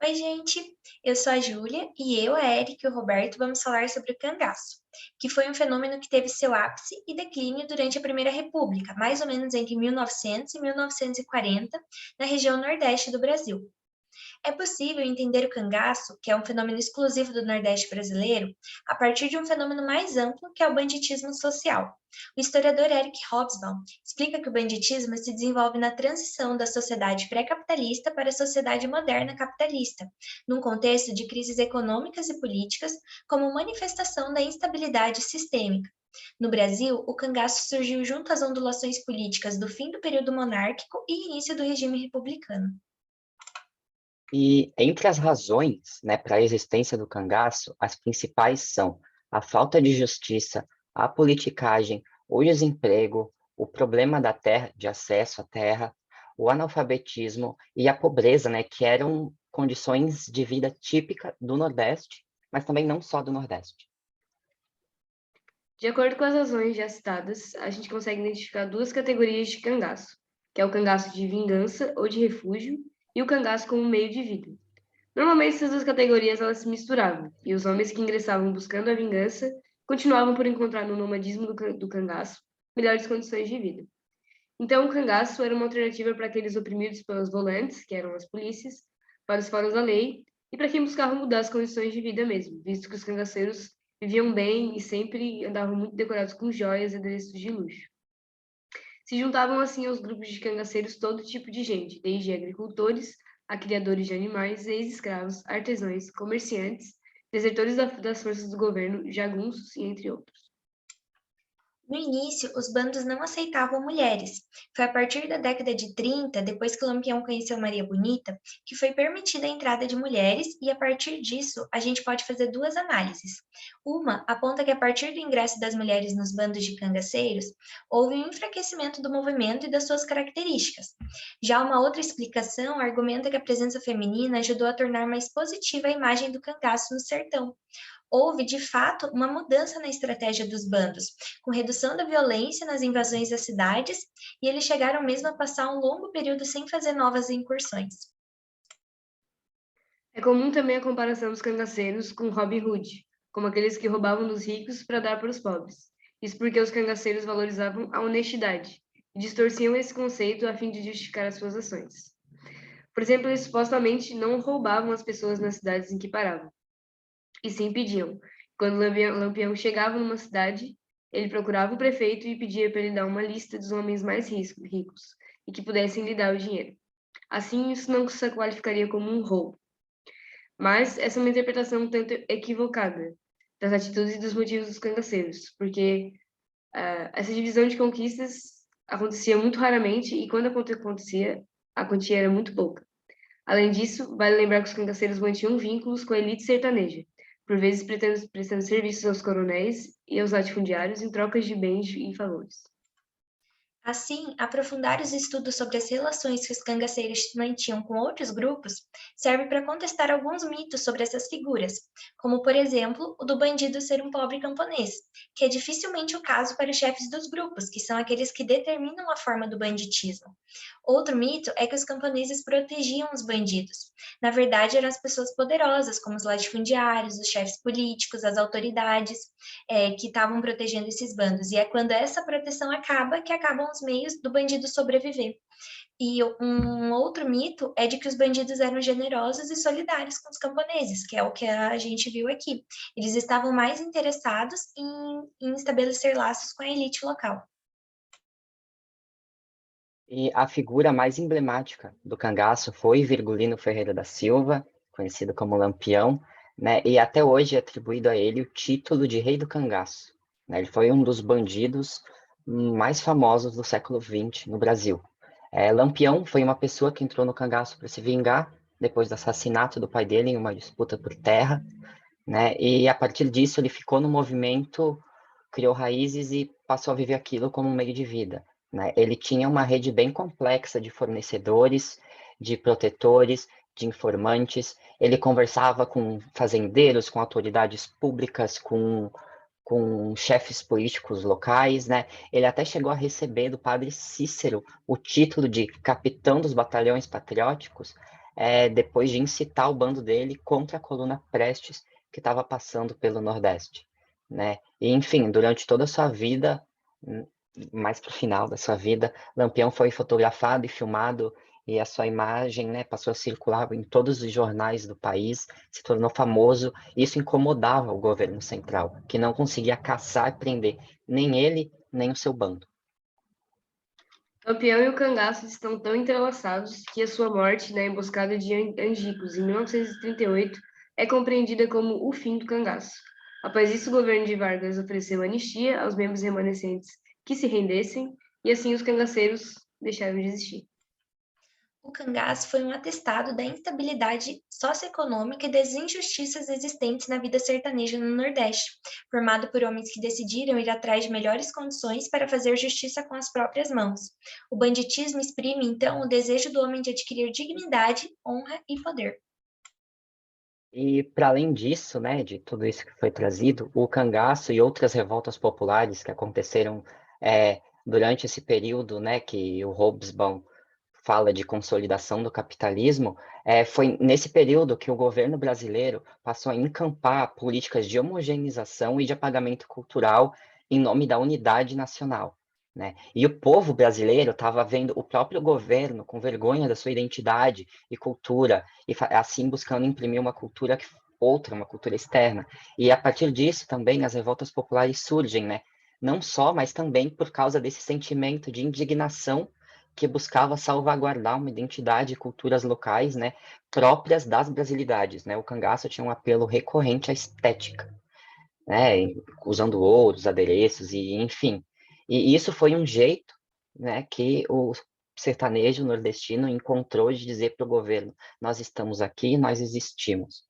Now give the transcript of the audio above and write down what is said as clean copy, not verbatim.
Oi, gente! Eu sou a Júlia e eu, a Eric e o Roberto vamos falar sobre o cangaço, que foi um fenômeno que teve seu ápice e declínio durante a Primeira República, mais ou menos entre 1900 e 1940, na região nordeste do Brasil. É possível entender o cangaço, que é um fenômeno exclusivo do Nordeste brasileiro, a partir de um fenômeno mais amplo, que é o banditismo social. O historiador Eric Hobsbawm explica que o banditismo se desenvolve na transição da sociedade pré-capitalista para a sociedade moderna capitalista, num contexto de crises econômicas e políticas, como manifestação da instabilidade sistêmica. No Brasil, o cangaço surgiu junto às ondulações políticas do fim do período monárquico e início do regime republicano. E entre as razões, né, para a existência do cangaço, as principais são a falta de justiça, a politicagem, o desemprego, o problema da terra, de acesso à terra, o analfabetismo e a pobreza, né, que eram condições de vida típica do Nordeste, mas também não só do Nordeste. De acordo com as razões já citadas, a gente consegue identificar duas categorias de cangaço, que é o cangaço de vingança ou de refúgio e o cangaço como meio de vida. Normalmente essas duas categorias elas se misturavam, e os homens que ingressavam buscando a vingança continuavam por encontrar no nomadismo do cangaço melhores condições de vida. Então o cangaço era uma alternativa para aqueles oprimidos pelos volantes, que eram as polícias, para os fora da lei, e para quem buscava mudar as condições de vida mesmo, visto que os cangaceiros viviam bem e sempre andavam muito decorados com joias e adereços de luxo. Se juntavam assim aos grupos de cangaceiros todo tipo de gente, desde agricultores a criadores de animais, ex-escravos, artesãos, comerciantes, desertores das forças do governo, jagunços e entre outros. No início, os bandos não aceitavam mulheres. Foi a partir da década de 30, depois que Lampião conheceu Maria Bonita, que foi permitida a entrada de mulheres, e a partir disso, a gente pode fazer duas análises. Uma aponta que a partir do ingresso das mulheres nos bandos de cangaceiros, houve um enfraquecimento do movimento e das suas características. Já uma outra explicação argumenta que a presença feminina ajudou a tornar mais positiva a imagem do cangaço no sertão. Houve, de fato, uma mudança na estratégia dos bandos, com redução da violência nas invasões das cidades, e eles chegaram mesmo a passar um longo período sem fazer novas incursões. É comum também a comparação dos cangaceiros com Robin Hood, como aqueles que roubavam dos ricos para dar para os pobres. Isso porque os cangaceiros valorizavam a honestidade e distorciam esse conceito a fim de justificar as suas ações. Por exemplo, eles supostamente não roubavam as pessoas nas cidades em que paravam, e sim pediam. Quando Lampião chegava numa cidade, ele procurava o prefeito e pedia para ele dar uma lista dos homens mais ricos e que pudessem lhe dar o dinheiro. Assim, isso não se qualificaria como um roubo. Mas essa é uma interpretação um tanto equivocada das atitudes e dos motivos dos cangaceiros, porque essa divisão de conquistas acontecia muito raramente e quando acontecia, a quantia era muito pouca. Além disso, vale lembrar que os cangaceiros mantinham vínculos com a elite sertaneja, por vezes prestando serviços aos coronéis e aos latifundiários em trocas de bens e favores. Assim, aprofundar os estudos sobre as relações que os cangaceiros mantinham com outros grupos serve para contestar alguns mitos sobre essas figuras, como, por exemplo, o do bandido ser um pobre camponês, que é dificilmente o caso para os chefes dos grupos, que são aqueles que determinam a forma do banditismo. Outro mito é que os camponeses protegiam os bandidos. Na verdade, eram as pessoas poderosas, como os latifundiários, os chefes políticos, as autoridades, que estavam protegendo esses bandos. E é quando essa proteção acaba que acabam os meios do bandido sobreviver. E um outro mito é de que os bandidos eram generosos e solidários com os camponeses, que é o que a gente viu aqui. Eles estavam mais interessados em estabelecer laços com a elite local. E a figura mais emblemática do cangaço foi Virgulino Ferreira da Silva, conhecido como Lampião, né? E até hoje é atribuído a ele o título de Rei do Cangaço, né? Ele foi um dos bandidos mais famosos do século XX no Brasil. Lampião foi uma pessoa que entrou no cangaço para se vingar depois do assassinato do pai dele em uma disputa por terra, né? E a partir disso ele ficou no movimento, criou raízes e passou a viver aquilo como um meio de vida, né? Ele tinha uma rede bem complexa de fornecedores, de protetores, de informantes. Ele conversava com fazendeiros, com autoridades públicas, com chefes políticos locais, né? Ele até chegou a receber do padre Cícero o título de capitão dos batalhões patrióticos, depois de incitar o bando dele contra a coluna Prestes, que estava passando pelo Nordeste, né? E, enfim, durante toda a sua vida, mais para o final da sua vida, Lampião foi fotografado e filmado, e a sua imagem, né, passou a circular em todos os jornais do país, se tornou famoso. Isso incomodava o governo central, que não conseguia caçar e prender nem ele, nem o seu bando. Lampião e o cangaço estão tão entrelaçados que a sua morte na emboscada de Angicos, em 1938, é compreendida como o fim do cangaço. Após isso, o governo de Vargas ofereceu anistia aos membros remanescentes que se rendessem, e assim os cangaceiros deixaram de existir. O cangaço foi um atestado da instabilidade socioeconômica e das injustiças existentes na vida sertaneja no Nordeste, formado por homens que decidiram ir atrás de melhores condições para fazer justiça com as próprias mãos. O banditismo exprime, então, o desejo do homem de adquirir dignidade, honra e poder. E, para além disso, né, de tudo isso que foi trazido, o cangaço e outras revoltas populares que aconteceram durante esse período, né, que o Hobsbawm fala de consolidação do capitalismo, foi nesse período que o governo brasileiro passou a encampar políticas de homogeneização e de apagamento cultural em nome da unidade nacional, né? E o povo brasileiro estava vendo o próprio governo com vergonha da sua identidade e cultura, e assim buscando imprimir uma cultura outra, uma cultura externa. E a partir disso também as revoltas populares surgem, né? Não só, mas também por causa desse sentimento de indignação que buscava salvaguardar uma identidade e culturas locais, né, próprias das brasilidades, né? O cangaço tinha um apelo recorrente à estética, né, usando ouros, adereços e enfim. E isso foi um jeito, né, que o sertanejo nordestino encontrou de dizer para o governo: nós estamos aqui, nós existimos.